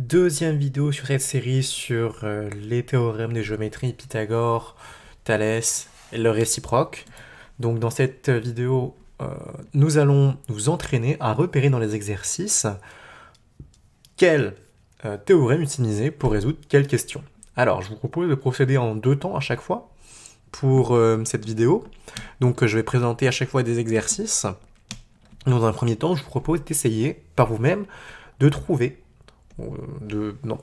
Deuxième vidéo sur cette série sur les théorèmes de géométrie, Pythagore, Thalès et leur réciproque. Donc dans cette vidéo, nous allons nous entraîner à repérer dans les exercices quel théorème utiliser pour résoudre quelle question. Alors je vous propose de procéder en deux temps à chaque fois pour cette vidéo. Donc je vais présenter à chaque fois des exercices. Dans un premier temps, je vous propose d'essayer par vous-même de trouver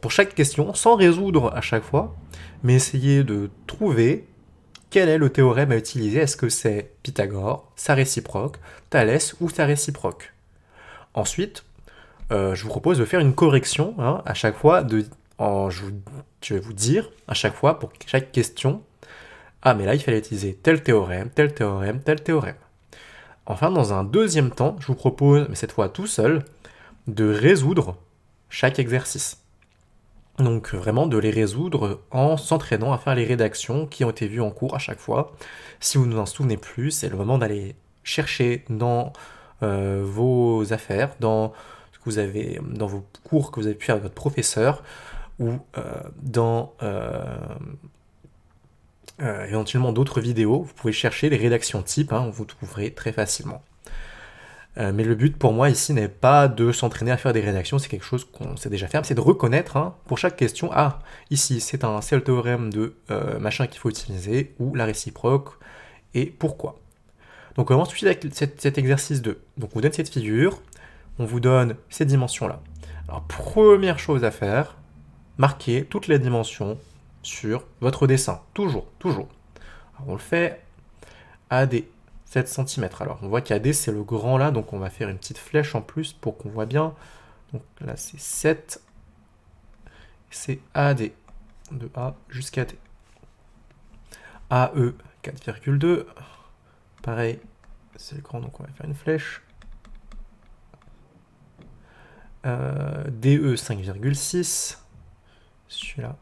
pour chaque question, sans résoudre à chaque fois, mais essayer de trouver quel est le théorème à utiliser. Est-ce que c'est Pythagore, sa réciproque, Thalès ou sa réciproque? Ensuite, je vous propose de faire une correction à chaque fois. Je vais vous dire à chaque fois pour chaque question, ah mais là il fallait utiliser tel théorème, tel théorème, tel théorème. Enfin, dans un deuxième temps, je vous propose, mais cette fois tout seul, de résoudre chaque exercice. Donc vraiment de les résoudre en s'entraînant à faire les rédactions qui ont été vues en cours à chaque fois. Si vous ne vous en souvenez plus, c'est le moment d'aller chercher dans vos affaires, dans ce que vous avez, dans vos cours que vous avez pu faire avec votre professeur, ou dans éventuellement d'autres vidéos. Vous pouvez chercher les rédactions types, vous trouverez très facilement. Mais le but pour moi ici n'est pas de s'entraîner à faire des rédactions, c'est quelque chose qu'on sait déjà faire, c'est de reconnaître pour chaque question, ah, ici c'est le théorème de machin qu'il faut utiliser, ou la réciproque, et pourquoi. Donc on commence tout de suite avec cet exercice 2. Donc on vous donne cette figure, on vous donne ces dimensions-là. Alors première chose à faire, marquez toutes les dimensions sur votre dessin, toujours, toujours. Alors, on le fait AD. 7 cm. Alors on voit qu'AD c'est le grand là, donc on va faire une petite flèche en plus pour qu'on voit bien. Donc là c'est 7, c'est AD, de A jusqu'à D. AE 4,2, pareil, c'est le grand, donc on va faire une flèche. DE 5,6, celui-là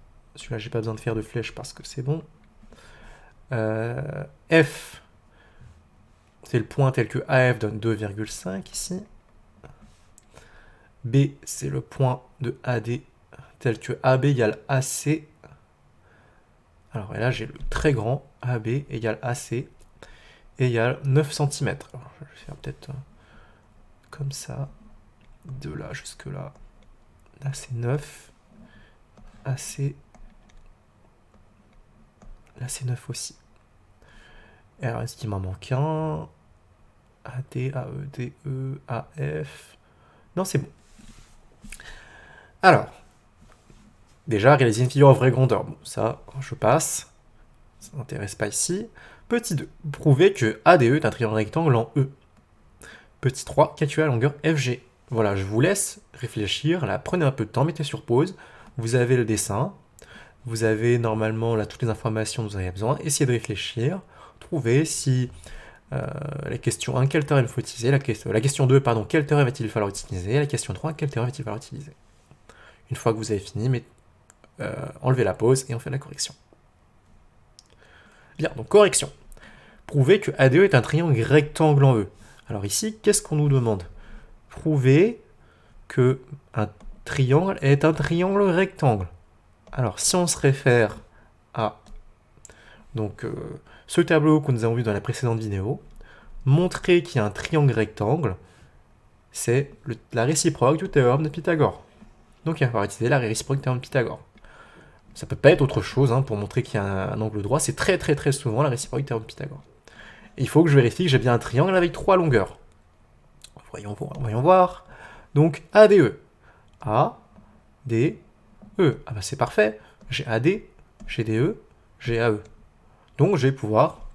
j'ai pas besoin de faire de flèche parce que c'est bon. F, c'est le point tel que AF donne 2,5 ici. B, c'est le point de AD tel que AB égale AC. Alors et là, j'ai le très grand AB égale AC égale 9 cm. Alors, je vais faire peut-être comme ça, de là jusque là. Là, c'est 9. AC. Là, c'est 9 aussi. Et alors, est-ce qu'il m'en manque un? AD, AE, DE, AF. Non, c'est bon. Alors, déjà, réaliser une figure en vraie grandeur. Bon, ça, je passe. Ça m'intéresse pas ici. Petit 2. Prouver que ADE est un triangle rectangle en E. Petit 3. Calculer la longueur FG. Voilà, je vous laisse réfléchir. Là, prenez un peu de temps, mettez sur pause. Vous avez le dessin. Vous avez normalement là toutes les informations dont vous avez besoin. Essayez de réfléchir. Trouvez si la question 1, quel théorème il faut utiliser. La question 2, pardon, quel théorème va-t-il falloir utiliser. La question 3, quel théorème va-t-il falloir utiliser. Une fois que vous avez fini, enlevez la pause et on fait la correction. Bien, donc correction. Prouver que ADE est un triangle rectangle en E. Alors ici, qu'est-ce qu'on nous demande? Prouver que un triangle est un triangle rectangle. Alors si on se réfère à donc, ce tableau que nous avons vu dans la précédente vidéo, montrer qu'il y a un triangle rectangle, c'est la réciproque du théorème de Pythagore. Donc il va falloir utiliser la réciproque du théorème de Pythagore. Ça peut pas être autre chose pour montrer qu'il y a un angle droit, c'est très très très souvent la réciproque du théorème de Pythagore. Et il faut que je vérifie que j'ai bien un triangle avec 3 longueurs. Voyons voir. Donc ADE. A, D, E. Ah bah c'est parfait. J'ai AD, j'ai DE, j'ai AE. Donc je vais pouvoir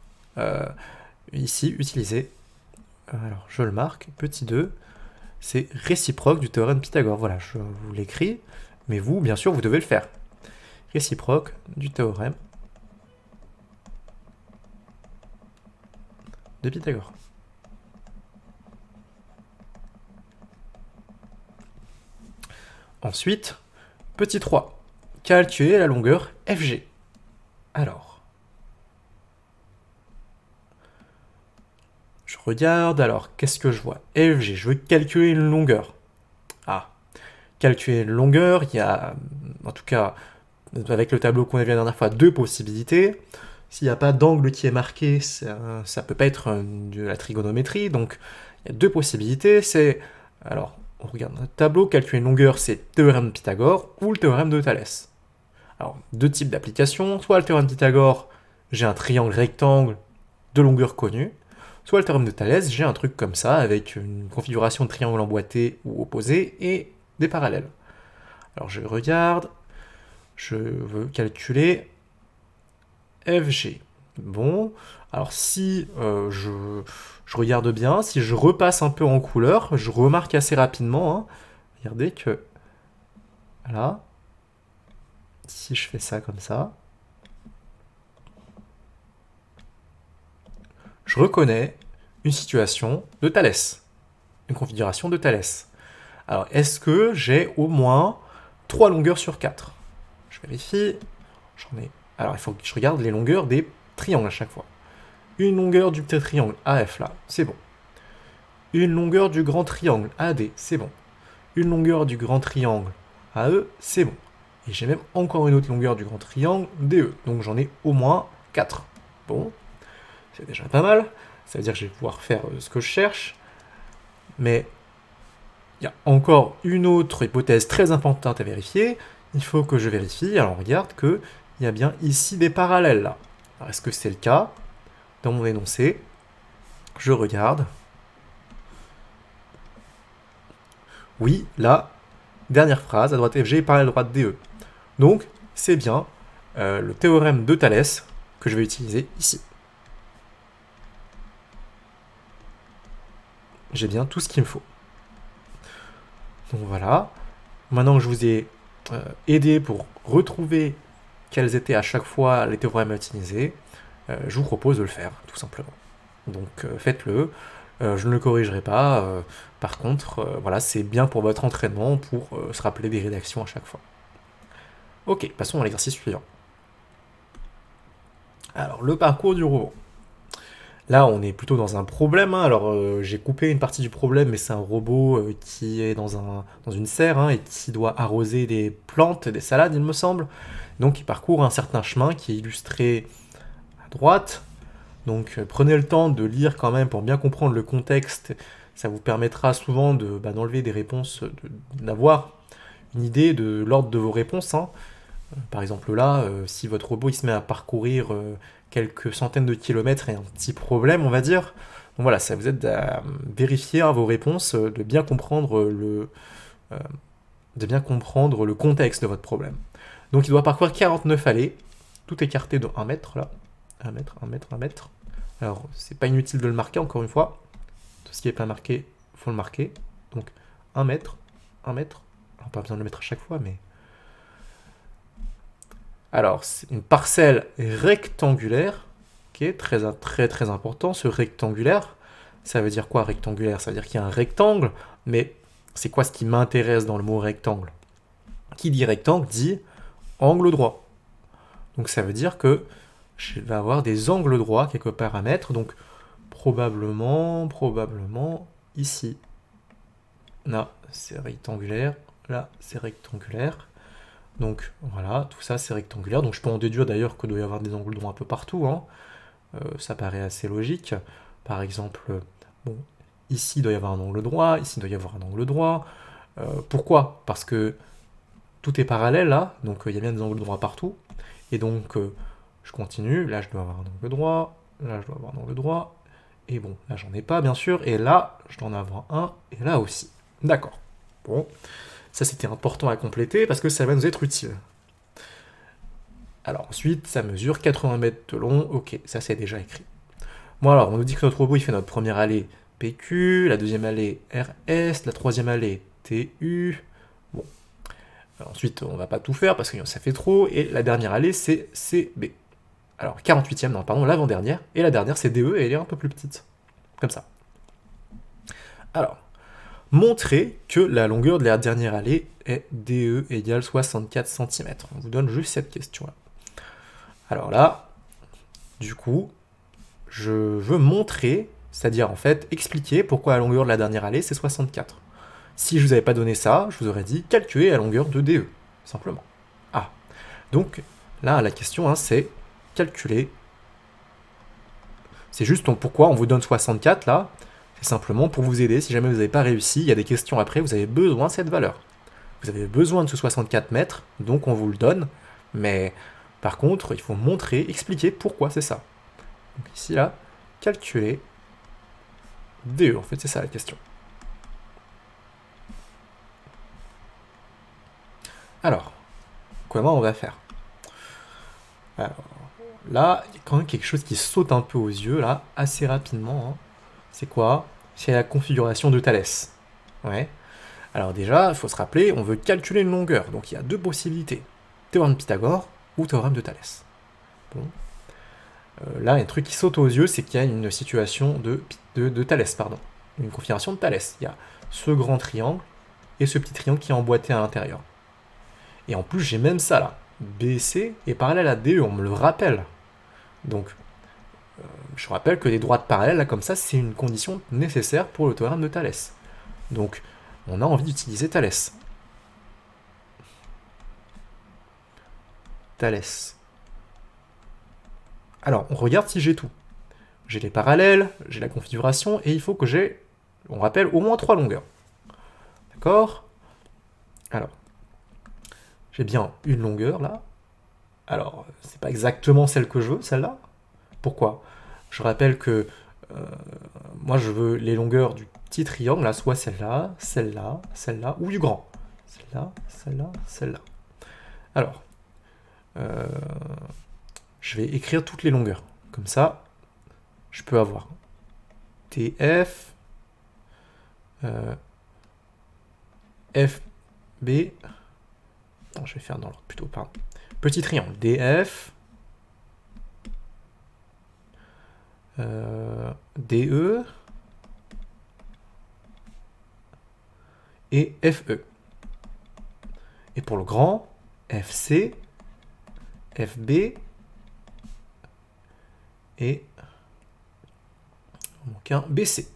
ici utiliser, alors je le marque, petit 2, c'est réciproque du théorème de Pythagore. Voilà, je vous l'écris, mais vous, bien sûr, vous devez le faire. Réciproque du théorème de Pythagore. Ensuite, petit 3, calculer la longueur FG. Alors, je regarde, alors qu'est-ce que je vois? FG, je veux calculer une longueur. Ah, calculer une longueur, il y a, en tout cas, avec le tableau qu'on a vu la dernière fois, deux possibilités. S'il n'y a pas d'angle qui est marqué, ça peut pas être de la trigonométrie, donc il y a deux possibilités, c'est, alors, on regarde notre tableau, calculer une longueur, c'est le théorème de Pythagore ou le théorème de Thalès. Alors, deux types d'applications, soit le théorème de Pythagore, j'ai un triangle rectangle de longueur connue, soit le théorème de Thalès, j'ai un truc comme ça, avec une configuration de triangle emboîté ou opposé, et des parallèles. Alors je regarde, je veux calculer FG. Bon, alors si je regarde bien, si je repasse un peu en couleur, je remarque assez rapidement, hein, regardez que, voilà, si je fais ça comme ça, je reconnais une situation de Thalès, une configuration de Thalès. Alors, est-ce que j'ai au moins 3 longueurs sur 4? Je vérifie, j'en ai... Alors, il faut que je regarde les longueurs des triangles à chaque fois. Une longueur du petit triangle AF là, c'est bon. Une longueur du grand triangle AD, c'est bon. Une longueur du grand triangle AE, c'est bon. Et j'ai même encore une autre longueur du grand triangle DE. Donc j'en ai au moins 4. Bon, c'est déjà pas mal. Ça veut dire que je vais pouvoir faire ce que je cherche. Mais il y a encore une autre hypothèse très importante à vérifier. Il faut que je vérifie. Alors on regarde qu'il y a bien ici des parallèles là. Alors est-ce que c'est le cas? Dans mon énoncé, je regarde. Oui, là, dernière phrase, à droite FG, parallèle droite DE. Donc, c'est bien le théorème de Thalès que je vais utiliser ici. J'ai bien tout ce qu'il me faut. Donc voilà. Maintenant que je vous ai aidé pour retrouver quels étaient à chaque fois les théorèmes à utiliser, je vous propose de le faire, tout simplement. Donc faites-le. Je ne le corrigerai pas. Par contre, voilà, c'est bien pour votre entraînement, pour se rappeler des rédactions à chaque fois. Ok, passons à l'exercice suivant. Alors, le parcours du robot. Là, on est plutôt dans un problème, hein. Alors, j'ai coupé une partie du problème, mais c'est un robot qui est dans une serre, hein, et qui doit arroser des plantes, des salades, il me semble. Donc, il parcourt un certain chemin qui est illustré à droite. Donc, prenez le temps de lire quand même pour bien comprendre le contexte. Ça vous permettra souvent d'enlever des réponses, d'avoir une idée de l'ordre de vos réponses, hein. Par exemple là, si votre robot il se met à parcourir quelques centaines de kilomètres et un petit problème, on va dire, donc voilà, ça vous aide à vérifier vos réponses, de bien comprendre le contexte de votre problème. Donc il doit parcourir 49 allées, tout écarté de 1 mètre là, 1 mètre, 1 mètre, 1 mètre. Alors c'est pas inutile de le marquer encore une fois, tout ce qui n'est pas marqué, il faut le marquer. Donc 1 mètre, 1 mètre, alors pas besoin de le mettre à chaque fois, mais... Alors, c'est une parcelle rectangulaire, qui est très, très, très important. Ce rectangulaire, ça veut dire quoi rectangulaire? Ça veut dire qu'il y a un rectangle, mais c'est quoi ce qui m'intéresse dans le mot rectangle? Qui dit rectangle dit angle droit. Donc ça veut dire que je vais avoir des angles droits, quelques paramètres, donc probablement ici. Là, c'est rectangulaire, là, c'est rectangulaire. Donc voilà, tout ça c'est rectangulaire. Donc je peux en déduire d'ailleurs qu'il doit y avoir des angles droits un peu partout, hein. Ça paraît assez logique. Par exemple, bon, ici il doit y avoir un angle droit, ici il doit y avoir un angle droit. Pourquoi? Parce que tout est parallèle là, donc il y a bien des angles droits partout. Et donc je continue, là je dois avoir un angle droit, là je dois avoir un angle droit. Et bon, là j'en ai pas bien sûr, et là je dois en avoir un, et là aussi. D'accord. Bon. Ça, c'était important à compléter parce que ça va nous être utile. Alors ensuite, ça mesure 80 mètres de long. Ok, ça c'est déjà écrit. Bon alors, on nous dit que notre robot, il fait notre première allée PQ, la deuxième allée RS, la troisième allée TU. Bon. Alors, ensuite, on va pas tout faire parce que ça fait trop. Et la dernière allée, c'est CB. Alors, 48e, non, pardon, l'avant-dernière. Et la dernière, c'est DE et elle est un peu plus petite. Comme ça. Alors, montrer que la longueur de la dernière allée est DE égale 64 cm. On vous donne juste cette question-là. Alors là, du coup, je veux montrer, c'est-à-dire en fait expliquer pourquoi la longueur de la dernière allée c'est 64. Si je vous avais pas donné ça, je vous aurais dit calculer la longueur de DE, simplement. Ah, donc là, la question, hein, c'est calculer. C'est juste donc, pourquoi on vous donne 64 là. C'est simplement pour vous aider. Si jamais vous n'avez pas réussi, il y a des questions après, vous avez besoin de cette valeur. Vous avez besoin de ce 64 mètres, donc on vous le donne. Mais par contre, il faut montrer, expliquer pourquoi c'est ça. Donc ici, là, calculer DE. En fait, c'est ça la question. Alors, comment on va faire? Alors, là, il y a quand même quelque chose qui saute un peu aux yeux, là, assez rapidement. Hein. C'est quoi? C'est la configuration de Thalès. Ouais. Alors déjà, il faut se rappeler, on veut calculer une longueur. Donc il y a deux possibilités. Théorème de Pythagore ou théorème de Thalès. Bon. Là, il y a un truc qui saute aux yeux, c'est qu'il y a une situation de Thalès, pardon. Une configuration de Thalès. Il y a ce grand triangle et ce petit triangle qui est emboîté à l'intérieur. Et en plus, j'ai même ça là. BC est parallèle à DE, on me le rappelle. Donc, je rappelle que les droites parallèles, là, comme ça, c'est une condition nécessaire pour le théorème de Thalès. Donc, on a envie d'utiliser Thalès. Thalès. Alors, on regarde si j'ai tout. J'ai les parallèles, j'ai la configuration, et il faut que j'ai, on rappelle, au moins 3 longueurs. D'accord? Alors, j'ai bien une longueur, là. Alors, c'est pas exactement celle que je veux, celle-là. Pourquoi? Je rappelle que moi, je veux les longueurs du petit triangle, là, soit celle-là, celle-là, celle-là, ou du grand. Celle-là, celle-là, celle-là. Alors, je vais écrire toutes les longueurs. Comme ça, je peux avoir TF, FB, non, je vais faire dans l'ordre plutôt, pardon. Petit triangle, DF, DE et FE. Et pour le grand, FC, FB et donc un BC.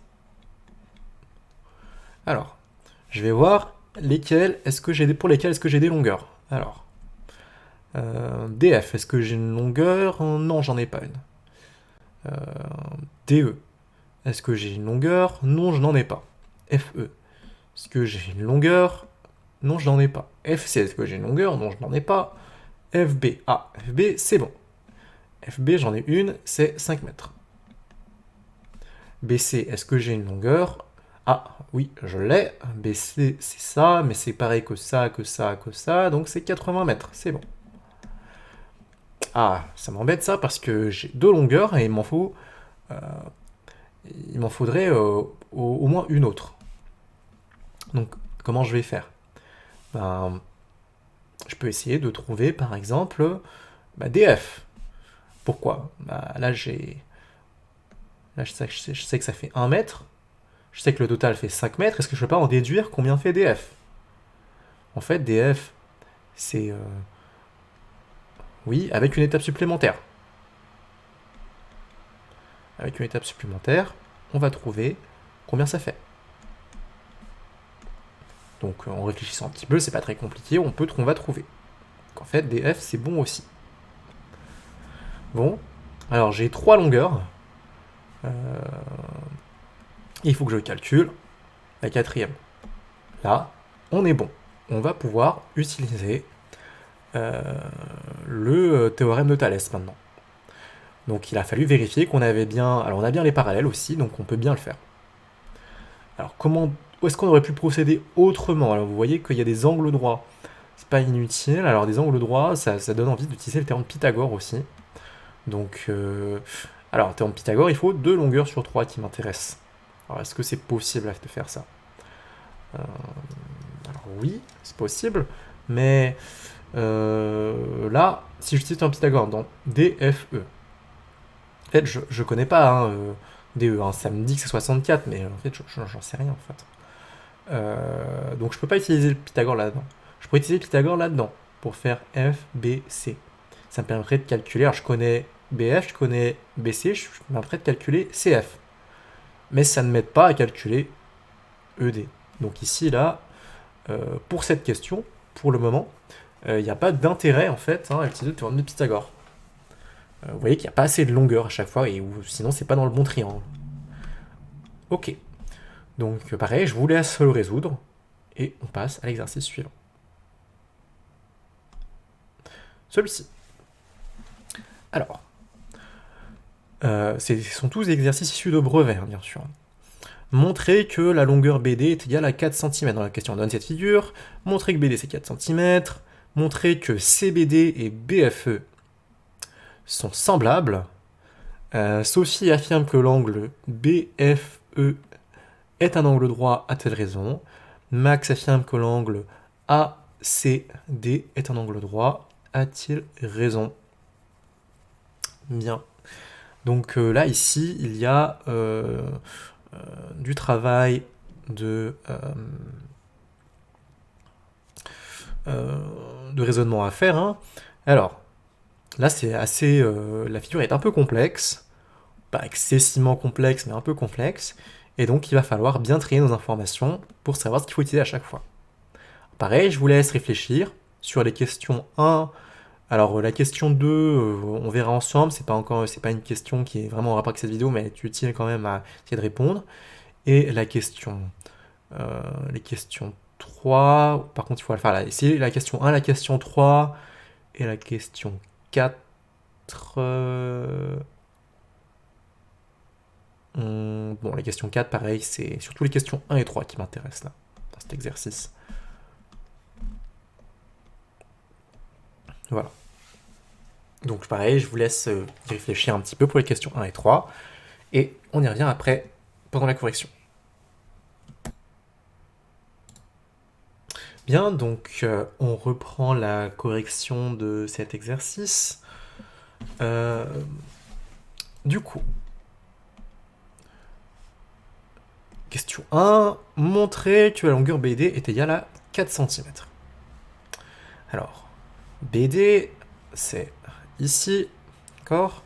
Alors, je vais voir lesquels est-ce que j'ai pour lesquels est-ce que j'ai des longueurs. Alors, DF, est-ce que j'ai une longueur? Non, j'en ai pas une. DE, est-ce que j'ai une longueur? Non, je n'en ai pas. FE, est-ce que j'ai une longueur? Non, je n'en ai pas. FC, est-ce que j'ai une longueur? Non, je n'en ai pas. FB, ah, FB, c'est bon. FB, j'en ai une, c'est 5 mètres. BC, est-ce que j'ai une longueur? Ah, oui, je l'ai. BC, c'est ça, mais c'est pareil que ça, que ça, que ça, donc c'est 80 mètres, c'est bon. Ah, ça m'embête ça, parce que j'ai deux longueurs, et il m'en faudrait au moins une autre. Donc, comment je vais faire? Ben, je peux essayer de trouver, par exemple, DF. Pourquoi? Là, je sais que ça fait 1 mètre. Je sais que le total fait 5 mètres. Est-ce que je peux pas en déduire combien fait DF? En fait, DF, c'est... oui, avec une étape supplémentaire. Avec une étape supplémentaire, on va trouver combien ça fait. Donc, en réfléchissant un petit peu, c'est pas très compliqué, on va trouver. Donc, en fait, DF, c'est bon aussi. Bon, alors j'ai 3 longueurs. Il faut que je calcule la quatrième. Là, on est bon. On va pouvoir utiliser le théorème de Thalès maintenant. Donc il a fallu vérifier qu'on avait bien... Alors on a bien les parallèles aussi, donc on peut bien le faire. Alors où est-ce qu'on aurait pu procéder autrement? Alors vous voyez qu'il y a des angles droits. C'est pas inutile. Alors des angles droits, ça donne envie d'utiliser le théorème de Pythagore aussi. Donc, alors, le théorème de Pythagore, il faut 2 longueurs sur 3 qui m'intéressent. Alors, est-ce que c'est possible de faire ça? Alors, oui, c'est possible, mais là, si j'utilise le théorème de Pythagore dans DFE, en fait, je connais pas DE, ça me dit que c'est 64, mais en fait, j'en sais rien, en fait. Donc, je peux pas utiliser le Pythagore là-dedans. Je pourrais utiliser le Pythagore là-dedans pour faire F, B, C. Ça me permettrait de calculer, alors je connais BF, je connais BC, je me permettrait de calculer CF. Mais ça ne m'aide pas à calculer ED. Donc ici, là, pour cette question, pour le moment, il n'y a pas d'intérêt, en fait, à utiliser le théorème de Pythagore. Vous voyez qu'il n'y a pas assez de longueur à chaque fois, et sinon, c'est pas dans le bon triangle. Ok. Donc, pareil, je vous laisse le résoudre, et on passe à l'exercice suivant. Celui-ci. Alors, ce sont tous des exercices issus de brevets, hein, bien sûr. Montrer que la longueur BD est égale à 4 cm. Dans la question, on donne cette figure. Montrer que BD, c'est 4 cm. Montrer que CBD et BFE sont semblables. Sophie affirme que l'angle BFE est un angle droit, a-t-elle raison? Max affirme que l'angle ACD est un angle droit, a-t-il raison? Bien. Donc là, ici, il y a du travail de raisonnement à faire. Hein. Alors, là, c'est assez... la figure est un peu complexe. Pas excessivement complexe, mais un peu complexe. Et donc, il va falloir bien trier nos informations pour savoir ce qu'il faut utiliser à chaque fois. Pareil, je vous laisse réfléchir sur les questions 1. Alors, la question 2, on verra ensemble. C'est pas une question qui est vraiment en rapport avec cette vidéo, mais elle est utile quand même à essayer de répondre. Et la question... les questions 3, par contre, il faut la faire là. C'est la question 1, la question 3 et la question 4. Bon, les questions 4, pareil, c'est surtout les questions 1 et 3 qui m'intéressent là, dans cet exercice. Voilà. Donc, pareil, je vous laisse y réfléchir un petit peu pour les questions 1 et 3. Et on y revient après, pendant la correction. Bien, donc on reprend la correction de cet exercice. Du coup, question 1, montrer que la longueur BD est égale à 4 cm. Alors, BD, c'est ici, d'accord?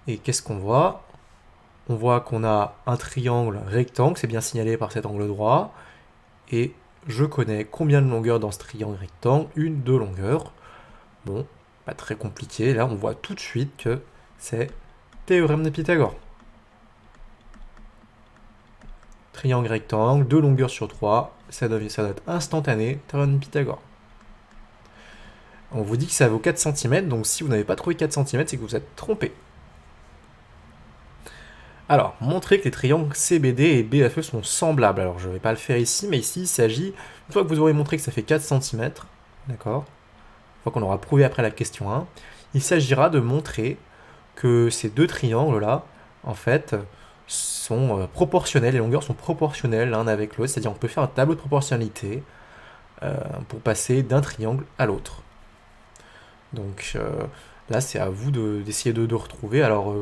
Et qu'est-ce qu'on voit? On voit qu'on a un triangle rectangle, c'est bien signalé par cet angle droit, et je connais combien de longueurs dans ce triangle rectangle? Une, deux longueurs. Bon, pas très compliqué, là on voit tout de suite que c'est théorème de Pythagore. Triangle rectangle, 2 longueurs sur 3, ça doit être instantané, théorème de Pythagore. On vous dit que ça vaut 4 cm, donc si vous n'avez pas trouvé 4 cm, c'est que vous êtes trompé. Alors, montrer que les triangles CBD et BFE sont semblables. Alors, je ne vais pas le faire ici, mais ici, il s'agit, une fois que vous aurez montré que ça fait 4 cm, d'accord, une fois qu'on aura prouvé après la question 1, il s'agira de montrer que ces deux triangles-là, en fait, sont proportionnels, les longueurs sont proportionnelles l'un avec l'autre, c'est-à-dire on peut faire un tableau de proportionnalité pour passer d'un triangle à l'autre. Donc là, c'est à vous d'essayer de retrouver. Alors,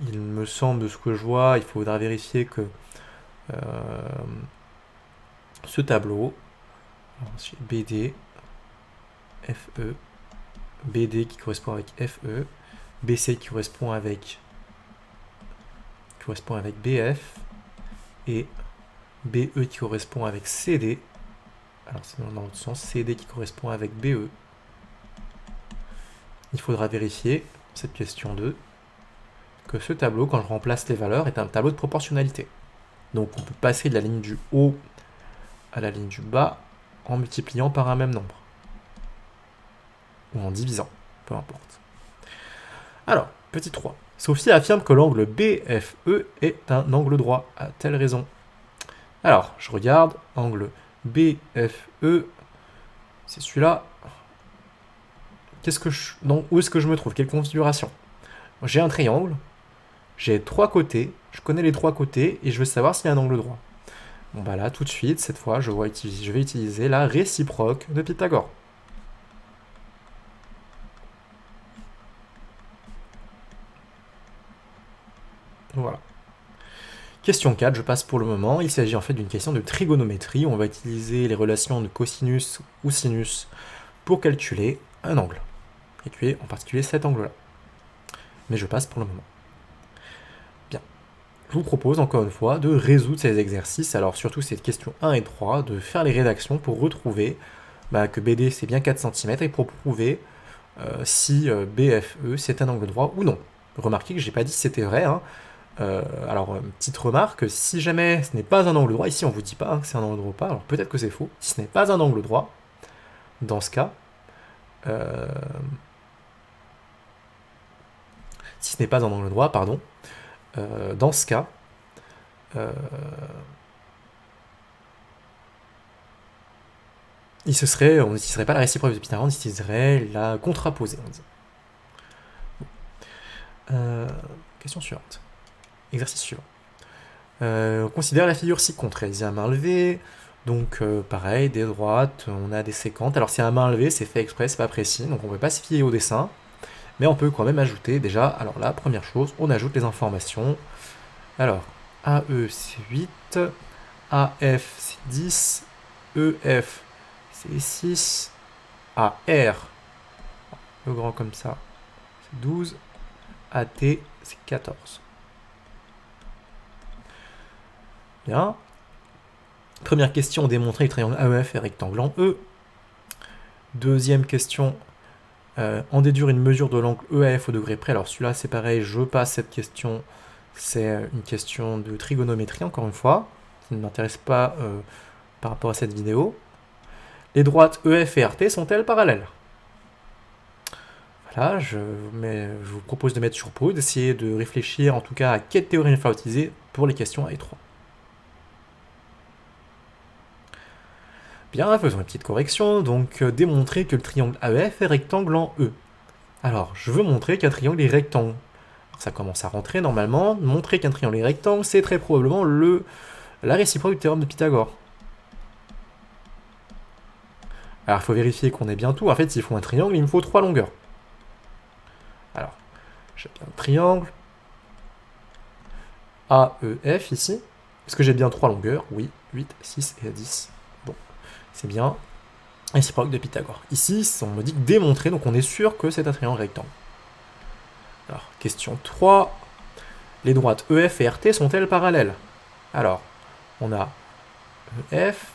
il me semble, de ce que je vois, il faudra vérifier que ce tableau, BD, FE, BD qui correspond avec FE, BC qui correspond avec BF, et BE qui correspond avec CD. Alors c'est dans l'autre sens, CD qui correspond avec BE. Il faudra vérifier, cette question 2, que ce tableau, quand je remplace les valeurs, est un tableau de proportionnalité. Donc on peut passer de la ligne du haut à la ligne du bas en multipliant par un même nombre. Ou en divisant, peu importe. Alors, petit 3. Sophie affirme que l'angle BFE est un angle droit. A-t-elle raison? Alors, je regarde, angle BFE, c'est celui-là. Où est-ce que je me trouve? Quelle configuration? J'ai un triangle, j'ai 3 côtés, je connais les 3 côtés, et je veux savoir s'il y a un angle droit. Bon bah là, tout de suite, cette fois, je vais utiliser la réciproque de Pythagore. Voilà. Question 4, je passe pour le moment. Il s'agit en fait d'une question de trigonométrie. On va utiliser les relations de cosinus ou sinus pour calculer un angle. Calculer en particulier cet angle-là. Mais je passe pour le moment. Bien. je vous propose encore une fois de résoudre ces exercices, alors surtout cette question 1 et 3, de faire les rédactions pour retrouver que BD c'est bien 4 cm et pour prouver si BFE c'est un angle droit ou non. Remarquez que j'ai pas dit si c'était vrai, hein. Alors, petite remarque, si jamais ce n'est pas un angle droit, ici on vous dit pas que c'est un angle droit ou pas, alors peut-être que c'est faux, si ce n'est pas un angle droit, dans ce cas, si ce n'est pas un angle droit, pardon, dans ce cas, on n'utiliserait pas la réciproque de Pythagore, on utiliserait la contraposée, on dit. Question suivante. Exercice suivant. On considère la figure ci-contre, elle est à main levée, donc pareil, des droites, on a des séquentes. Alors si à main levée, c'est fait exprès, c'est pas précis, donc on ne peut pas se fier au dessin, mais on peut quand même ajouter déjà, alors la première chose, on ajoute les informations. Alors, AE c'est 8, AF c'est 10, EF c'est 6, AR, le grand comme ça, c'est 12, AT c'est 14. Bien. Première question, démontrer que le triangle AEF est rectangle en E. Deuxième question, en déduire une mesure de l'angle EAF au degré près. Alors celui-là c'est pareil, je passe cette question, c'est une question de trigonométrie encore une fois, qui ne m'intéresse pas par rapport à cette vidéo. Les droites EF et RT sont-elles parallèles? Voilà, je vous propose de mettre sur pause, d'essayer de réfléchir en tout cas à quelle théorie il faut utiliser pour les questions A et 3. Bien, faisons une petite correction, donc démontrer que le triangle AEF est rectangle en E. Alors, je veux montrer qu'un triangle est rectangle. Alors, ça commence à rentrer normalement. Montrer qu'un triangle est rectangle, c'est très probablement la réciproque du théorème de Pythagore. Alors, il faut vérifier qu'on ait bien tout. En fait, s'il faut un triangle, il me faut 3 longueurs. Alors, j'ai bien un triangle AEF ici. Est-ce que j'ai bien 3 longueurs? Oui, 8, 6 et 10. Bon, c'est bien. Réciproque de Pythagore. Ici, on me dit que démontrer, donc on est sûr que c'est un triangle rectangle. Alors, question 3. Les droites EF et RT sont-elles parallèles? Alors, on a EF,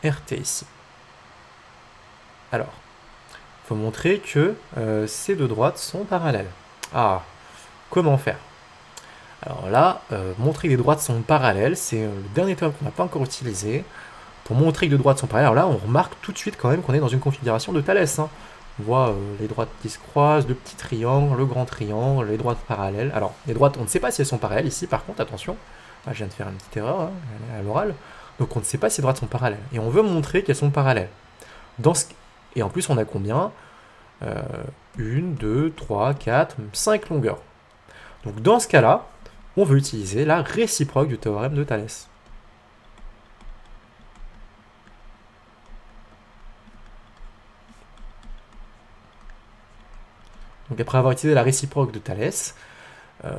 RT ici. Alors, il faut montrer que ces deux droites sont parallèles. Ah, comment faire? Alors là, montrer que les droites sont parallèles, c'est le dernier terme qu'on n'a pas encore utilisé. Pour montrer que les droites sont parallèles, alors là, on remarque tout de suite quand même qu'on est dans une configuration de Thalès. Hein. On voit les droites qui se croisent, le petit triangle, le grand triangle, les droites parallèles. Alors, les droites, on ne sait pas si elles sont parallèles ici, par contre, attention. Ah, je viens de faire une petite erreur hein, à l'oral. Donc on ne sait pas si les droites sont parallèles. Et on veut montrer qu'elles sont parallèles. Et en plus, on a combien 1, 2, 3, 4, 5 longueurs. Donc dans ce cas-là, on veut utiliser la réciproque du théorème de Thalès. Donc après avoir utilisé la réciproque de Thalès,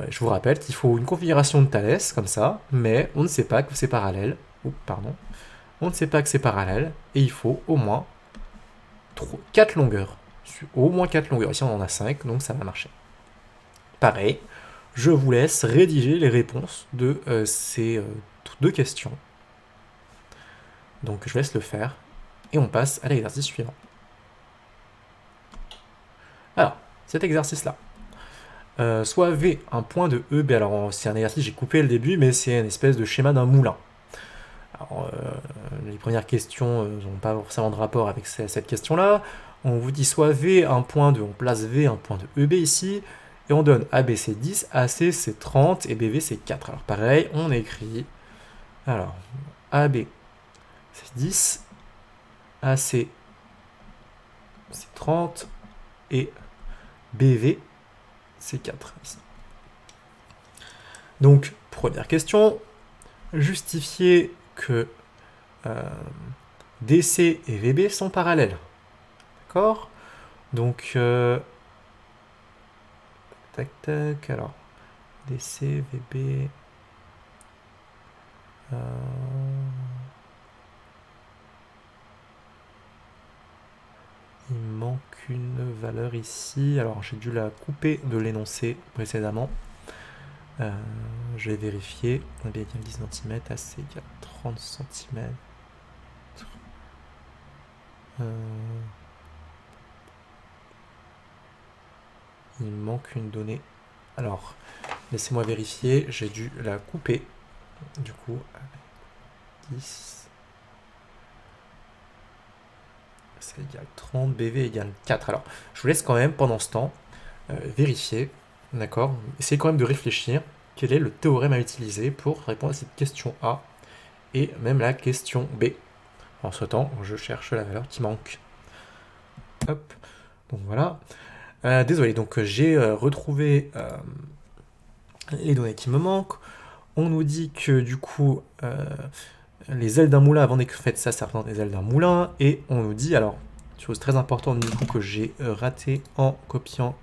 je vous rappelle qu'il faut une configuration de Thalès, comme ça, mais on ne sait pas que c'est parallèle. On ne sait pas que c'est parallèle, et il faut au moins 4 longueurs. Au moins 4 longueurs. Ici on en a 5, donc ça va marcher. Pareil, je vous laisse rédiger les réponses de ces deux questions. Donc je laisse le faire, et on passe à l'exercice suivant. Alors, cet exercice-là. Soit V, un point de EB. Alors, c'est un exercice, j'ai coupé le début, mais c'est une espèce de schéma d'un moulin. Alors, les premières questions n'ont pas forcément de rapport avec cette question-là. On vous dit soit V, un point de, on place V, un point de EB ici, et on donne AB c'est 10, AC c'est 30, et BV c'est 4. Alors pareil, on écrit, alors, AB c'est 10, AC c'est 30, et BV c'est 4 ici. Donc, première question, justifier que DC et VB sont parallèles. D'accord? Donc, tac tac, alors, DC, VB. Il manque une valeur ici. Alors, j'ai dû la couper de l'énoncé précédemment. Je vais vérifier. B égale 10 cm, AC égale 30 cm. Il manque une donnée. Alors, laissez-moi vérifier. J'ai dû la couper. Du coup, 10. Ça égale 30. BV égale 4. Alors, je vous laisse quand même, pendant ce temps, vérifier. D'accord? Essayez quand même de réfléchir. Quel est le théorème à utiliser pour répondre à cette question A et même la question B. En ce temps, je cherche la valeur qui manque. Hop. Donc voilà. Désolé, donc j'ai retrouvé les données qui me manquent. On nous dit que du coup, les ailes d'un moulin, avant d'être faites, ça représente les ailes d'un moulin. Et on nous dit, alors, chose très importante du coup que j'ai raté en copiant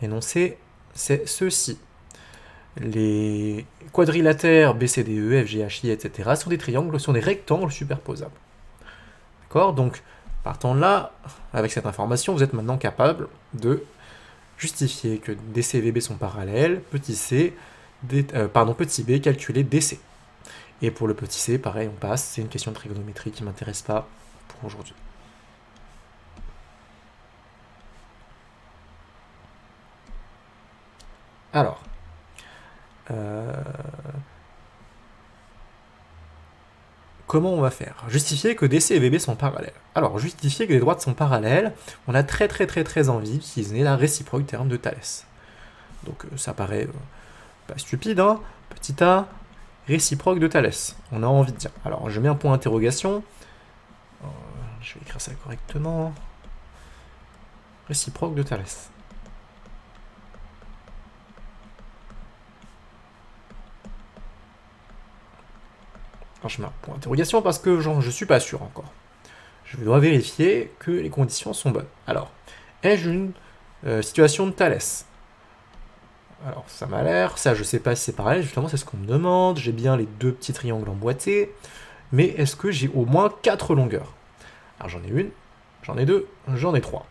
l'énoncé, c'est ceci. Les quadrilatères BCDE, FGHI, etc. sont des triangles, sont des rectangles superposables. D'accord? Donc, partant de là, avec cette information, vous êtes maintenant capable de justifier que DC et VB sont parallèles, petit b, calculer DC. Et pour le petit c, pareil, on passe, c'est une question de trigonométrie qui ne m'intéresse pas pour aujourd'hui. Alors, comment on va faire? Justifier que DC et VB sont parallèles. Alors, justifier que les droites sont parallèles, on a très envie d'utiliser la réciproque du théorème de Thalès. Donc ça paraît pas stupide, hein. Petit a, réciproque de Thalès. On a envie de dire. Alors, je mets un point d'interrogation. Je vais écrire ça correctement. Réciproque de Thalès. Alors, je mets un point d'interrogation parce que je suis pas sûr encore. Je dois vérifier que les conditions sont bonnes. Alors, ai-je une situation de Thalès? Alors, ça m'a l'air, ça je sais pas si c'est pareil, justement c'est ce qu'on me demande, j'ai bien les deux petits triangles emboîtés, mais est-ce que j'ai au moins 4 longueurs? Alors j'en ai une, j'en ai deux, j'en ai trois.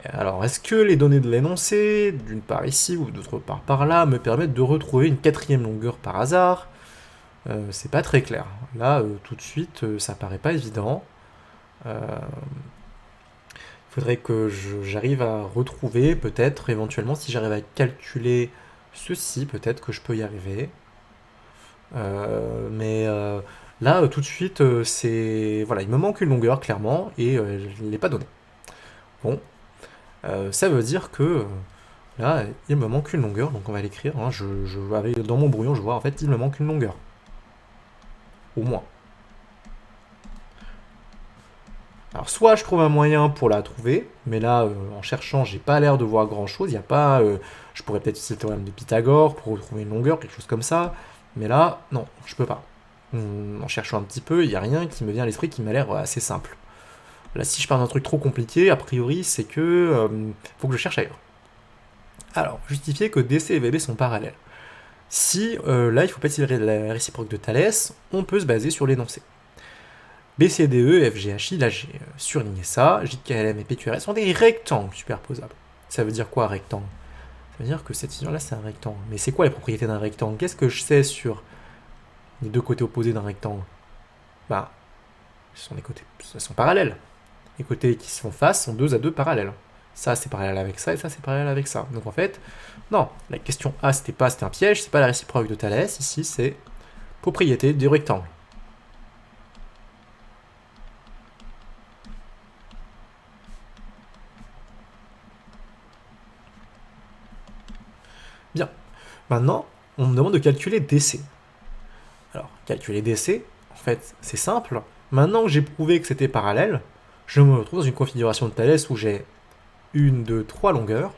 Alors, est-ce que les données de l'énoncé, d'une part ici ou d'autre part par là, me permettent de retrouver une quatrième longueur par hasard? C'est pas très clair. Là, tout de suite, ça paraît pas évident. Il faudrait que j'arrive à retrouver, peut-être, éventuellement, si j'arrive à calculer ceci, peut-être que je peux y arriver. Mais là, tout de suite, c'est... Voilà, il me manque une longueur, clairement, et je ne l'ai pas donnée. Bon, ça veut dire que là, il me manque une longueur, donc on va l'écrire. Hein, dans mon brouillon, je vois, en fait, il me manque une longueur. Au moins. Alors, soit je trouve un moyen pour la trouver, mais là, en cherchant, j'ai pas l'air de voir grand-chose. Il y a pas... je pourrais peut-être utiliser le théorème de Pythagore pour retrouver une longueur, quelque chose comme ça. Mais là, non, je peux pas. En cherchant un petit peu, il n'y a rien qui me vient à l'esprit qui m'a l'air assez simple. Là, si je pars d'un truc trop compliqué, a priori, c'est que faut que je cherche ailleurs. Alors, justifier que DC et VB sont parallèles. Si, là, il faut pas tirer la réciproque de Thalès, on peut se baser sur l'énoncé. BCDE, FGHI, là j'ai surligné ça, JKLM et PQRS sont des rectangles superposables. Ça veut dire quoi, rectangle? Ça veut dire que cette figure-là, c'est un rectangle. Mais c'est quoi les propriétés d'un rectangle? Qu'est-ce que je sais sur les deux côtés opposés d'un rectangle? Bah, ce sont des côtés, ce sont parallèles. Les côtés qui se font face sont 2 à 2 parallèles. Ça, c'est parallèle avec ça, et ça, c'est parallèle avec ça. Donc en fait, non, la question A, c'était un piège, c'est pas la réciproque de Thalès, ici, c'est propriété du rectangle. Bien. Maintenant, on me demande de calculer DC. Alors, calculer DC, en fait, c'est simple. Maintenant que j'ai prouvé que c'était parallèle, je me retrouve dans une configuration de Thalès où j'ai 1, 2, 3 longueurs,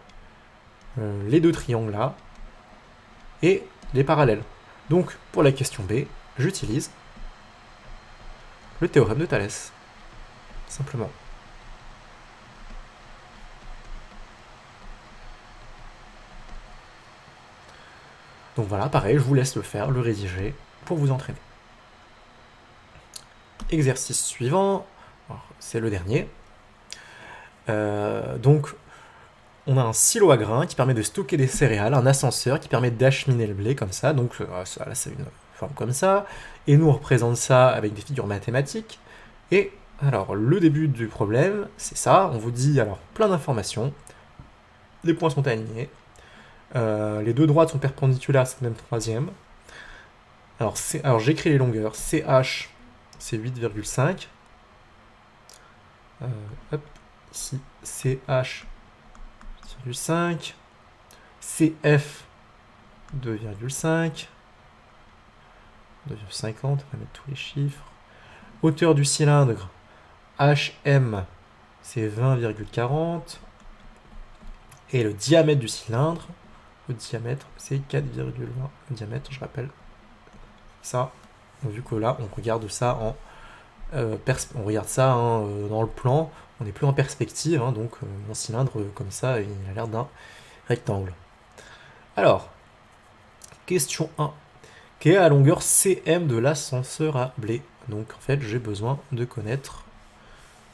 les deux triangles là, et les parallèles. Donc, pour la question B, j'utilise le théorème de Thalès. Simplement. Donc voilà, pareil, je vous laisse le faire, le rédiger, pour vous entraîner. Exercice suivant, c'est le dernier. Donc, on a un silo à grains qui permet de stocker des céréales, un ascenseur qui permet d'acheminer le blé comme ça, donc ça, là c'est une forme comme ça, et nous on représente ça avec des figures mathématiques, et alors le début du problème, c'est ça, on vous dit alors plein d'informations, les points sont alignés, les deux droites sont perpendiculaires, c'est le même troisième, alors j'écris les longueurs, CH c'est 8,5, hop, ici CH 5, CF 2,5, 2,50, on va mettre tous les chiffres. Hauteur du cylindre, HM, c'est 20,40. Et le diamètre du cylindre, le diamètre, c'est 4,20. Le diamètre, je rappelle, ça. Donc, vu que là, on regarde ça en on regarde ça dans le plan, on n'est plus en perspective, hein, donc mon cylindre comme ça, il a l'air d'un rectangle. Alors, question 1. Quelle est la longueur CM de l'ascenseur à blé? Donc en fait, j'ai besoin de connaître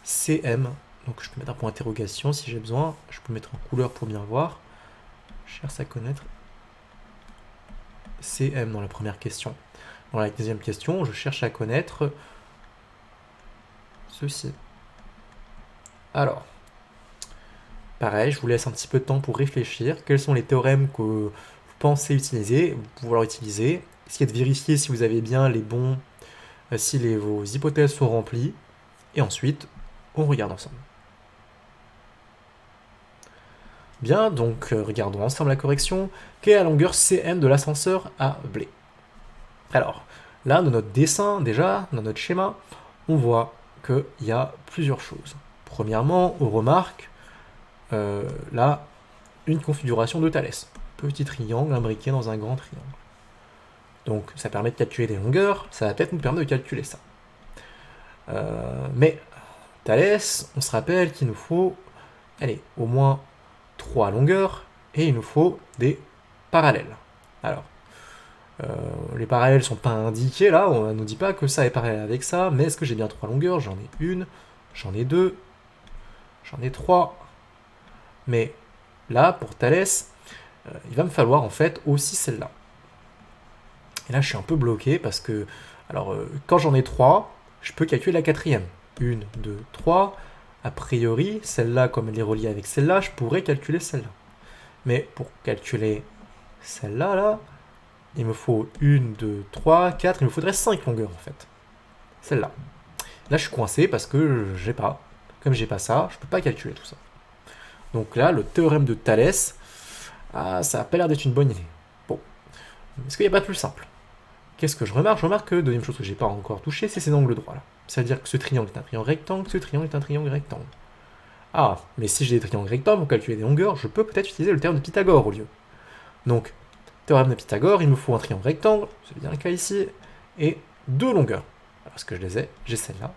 CM. Donc je peux mettre un point d'interrogation si j'ai besoin. Je peux mettre en couleur pour bien voir. Je cherche à connaître CM dans la première question. Dans la deuxième question, je cherche à connaître ceci. Alors, pareil, je vous laisse un petit peu de temps pour réfléchir. Quels sont les théorèmes que vous pensez utiliser? Vous pouvez pouvoir utiliser. Essayez de vérifier si vous avez bien les bons, si vos hypothèses sont remplies. Et ensuite, on regarde ensemble. Bien, donc regardons ensemble la correction. Quelle est la longueur CM de l'ascenseur à blé? Alors, là, dans notre dessin, déjà, dans notre schéma, on voit qu'il y a plusieurs choses. Premièrement, on remarque là une configuration de Thalès. Petit triangle imbriqué dans un grand triangle. Donc ça permet de calculer des longueurs, ça va peut-être nous permettre de calculer ça. Mais Thalès, on se rappelle qu'il nous faut, allez, au moins 3 longueurs, et il nous faut des parallèles. Alors, les parallèles sont pas indiqués là, on ne nous dit pas que ça est parallèle avec ça, mais est-ce que j'ai bien 3 longueurs? J'en ai une, j'en ai deux, j'en ai 3. Mais là, pour Thalès, il va me falloir en fait aussi celle-là. Et là, je suis un peu bloqué parce que, alors, quand j'en ai 3, je peux calculer la quatrième. 1, 2, 3. A priori, celle-là, comme elle est reliée avec celle-là, je pourrais calculer celle-là. Mais pour calculer celle-là, là, il me faut 1, 2, 3, 4. Il me faudrait 5 longueurs en fait. Celle-là. Là, je suis coincé parce que j'ai pas. Comme j'ai pas ça, je peux pas calculer tout ça. Donc là, le théorème de Thalès, ça a pas l'air d'être une bonne idée. Bon. Est-ce qu'il n'y a pas de plus simple? Qu'est-ce que je remarque? Je remarque que, deuxième chose que j'ai pas encore touché, c'est ces angles droits là. C'est-à-dire que ce triangle est un triangle rectangle, ce triangle est un triangle rectangle. Ah, mais si j'ai des triangles rectangles pour calculer des longueurs, je peux peut-être utiliser le théorème de Pythagore au lieu. Donc, théorème de Pythagore, il me faut un triangle rectangle, c'est bien le cas ici, et 2 longueurs. Parce que je les ai, j'ai celle-là,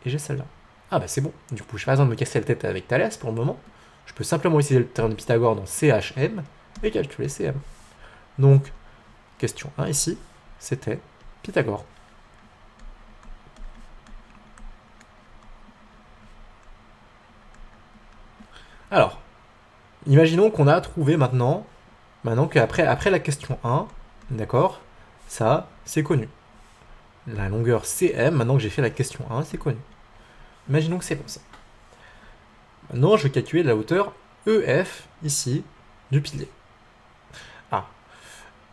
et j'ai celle-là. Ah bah c'est bon, du coup, je n'ai pas besoin de me casser la tête avec Thalès pour le moment. Je peux simplement utiliser le théorème de Pythagore dans CHM et calculer CM. Donc, question 1 ici, c'était Pythagore. Alors, imaginons qu'on a trouvé maintenant qu'après la question 1, d'accord, ça, c'est connu. La longueur CM, maintenant que j'ai fait la question 1, c'est connu. Imaginons que c'est bon ça. Maintenant, je vais calculer la hauteur EF, ici, du pilier. Ah.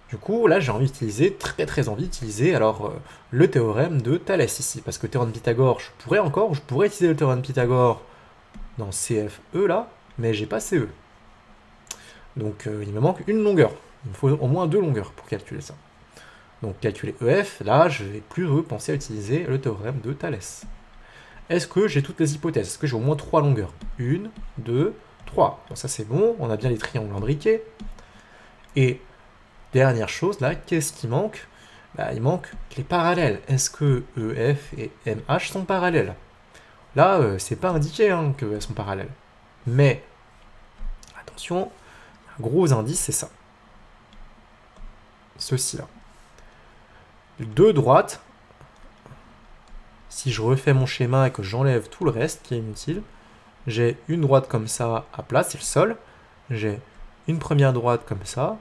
Du coup, là, j'ai envie d'utiliser, très envie d'utiliser, alors, le théorème de Thalès ici. Parce que le théorème de Pythagore, je pourrais utiliser le théorème de Pythagore dans CFE, là, mais j'ai pas CE. Donc, il me manque une longueur. Il me faut au moins 2 longueurs pour calculer ça. Donc, calculer EF, là, je vais plus penser à utiliser le théorème de Thalès. Est-ce que j'ai toutes les hypothèses? Est-ce que j'ai au moins 3 longueurs? 1, 2, 3. Bon, ça c'est bon, on a bien les triangles imbriqués. Et dernière chose, là, qu'est-ce qui manque? Bah, il manque les parallèles. Est-ce que EF et MH sont parallèles? Là, c'est pas indiqué hein, qu'elles sont parallèles. Mais, attention, un gros indice, c'est ça. Ceci-là. 2 droites. Si je refais mon schéma et que j'enlève tout le reste qui est inutile, j'ai une droite comme ça à plat, c'est le sol, j'ai une première droite comme ça,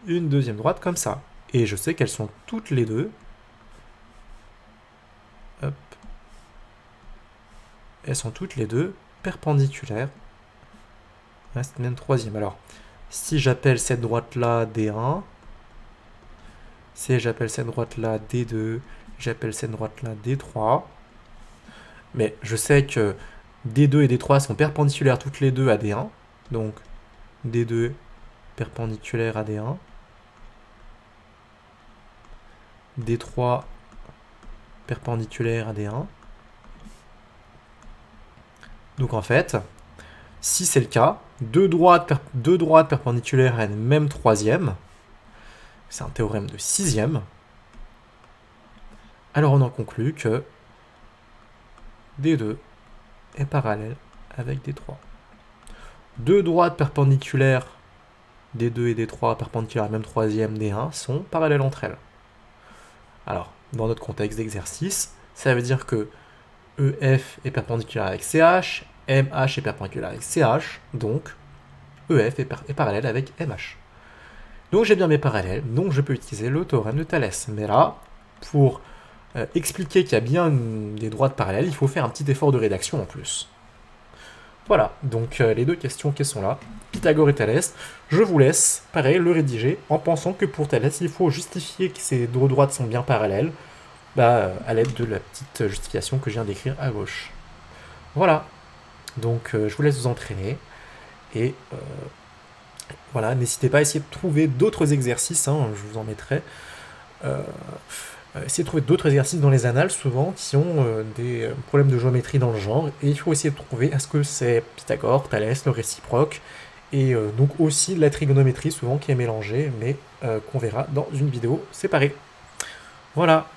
une deuxième droite comme ça. Et je sais qu'elles sont toutes les deux. Hop. Elles sont toutes les deux perpendiculaires à cette même troisième. Alors, si j'appelle cette droite-là D1, si j'appelle cette droite-là D2, j'appelle cette droite-là D3. Mais je sais que D2 et D3 sont perpendiculaires toutes les deux à D1. Donc, D2 perpendiculaire à D1. D3 perpendiculaire à D1. Donc en fait, si c'est le cas, deux droites perpendiculaires à une même troisième, c'est un théorème de sixième, alors on en conclut que D2 est parallèle avec D3. Deux droites perpendiculaires, D2 et D3 perpendiculaires à la même troisième, D1, sont parallèles entre elles. Alors, dans notre contexte d'exercice, ça veut dire que EF est perpendiculaire avec CH, MH est perpendiculaire avec CH, donc EF est parallèle avec MH. Donc j'ai bien mes parallèles, donc je peux utiliser le théorème de Thalès. Mais là, pour expliquer qu'il y a bien des droites parallèles, il faut faire un petit effort de rédaction en plus. Voilà, donc les deux questions qui sont là, Pythagore et Thalès, je vous laisse, pareil, le rédiger en pensant que pour Thalès, il faut justifier que ces deux droites sont bien parallèles, à l'aide de la petite justification que je viens d'écrire à gauche. Voilà, donc je vous laisse vous entraîner, et voilà, n'hésitez pas à essayer de trouver d'autres exercices, hein, je vous en mettrai. Essayez de trouver d'autres exercices dans les annales, souvent, qui ont des problèmes de géométrie dans le genre, et il faut essayer de trouver est-ce que c'est Pythagore, Thalès, le réciproque, et donc aussi la trigonométrie, souvent, qui est mélangée, mais qu'on verra dans une vidéo séparée. Voilà.